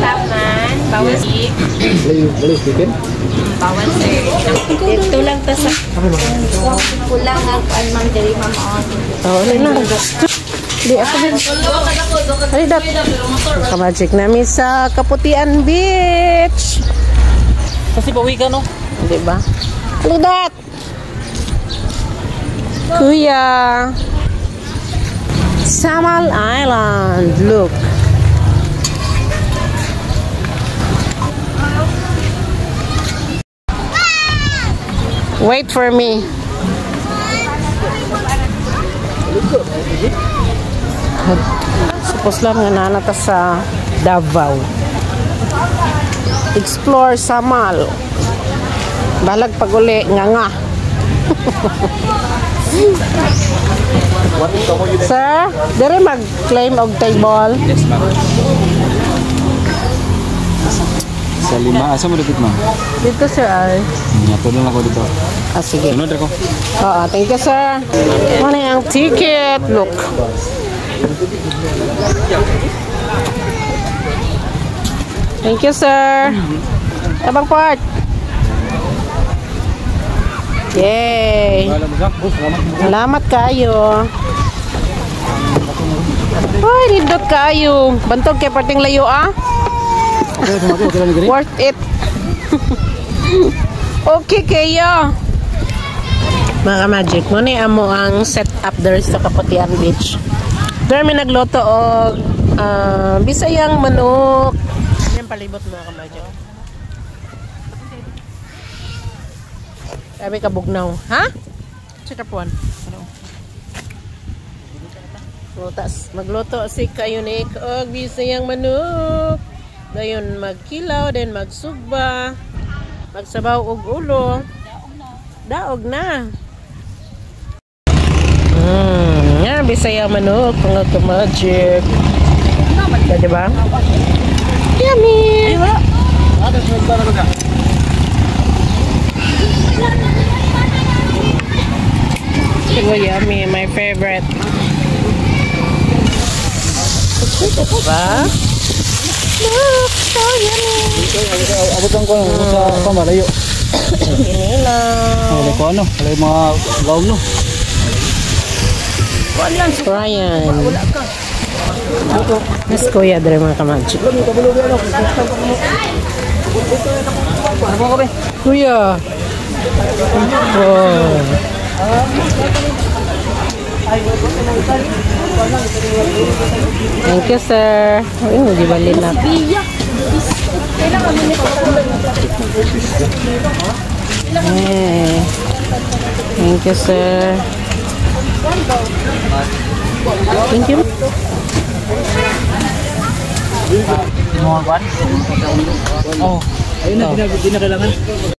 taman, bawal sik. Bali chicken? Bawal sik. Ito lang ta sa kulang ang ma'am diri ma'am. Oh, na. Di ako din. Ay, dat. Ka-magic namin sa Kaputian Beach. Kasi pauwi ka, no? Di ba? Lidat! Kuya! Samal Island. Look. Wait for me. Supos lang nga nanata sa Davao. Explore Samal. Balag pag-uli nga. Sir, dere mag-claim og table? Yes, ma'am. Sa 5, asa mo dito, ma'am? Dito, sir, ay. Tulong ako dito. Ah, sige. Sunod ako. Oo, thank you, sir. Ano yung ticket? Look. Thank you, sir. Tabang part. Yay. Salamat kayo. Ay, nindot kayo. Bantog kay parting layo, ah. Worth it. Okay kayo. Mga magic mo ni amo ang set up there sa Kaputian Beach. There may nagluto og bisayang manok. Yan palibot mga ka-magic. Sabi ka bugnaw, ha? Check up one. Lutas, magluto si Kayunik og bisayang manok. Dayon magkilaw, then magsugba. Magsabaw og ulo. Daog na. Yan, bisaya manok, mga ka-magic. Diba? Yummy! Diba yummy, my favorite. Diba? Look, so yummy. Abot ko sa pamalayo. Inila. Wala ko ano, wala yung mga gaong no. Ryan. Mas kuya dere mga ka-magic. Kuya. Oh. Thank you, sir. Ay, di bali na. Thank you, sir. Thank you. More one? Oh, ayun na, di na kailangan.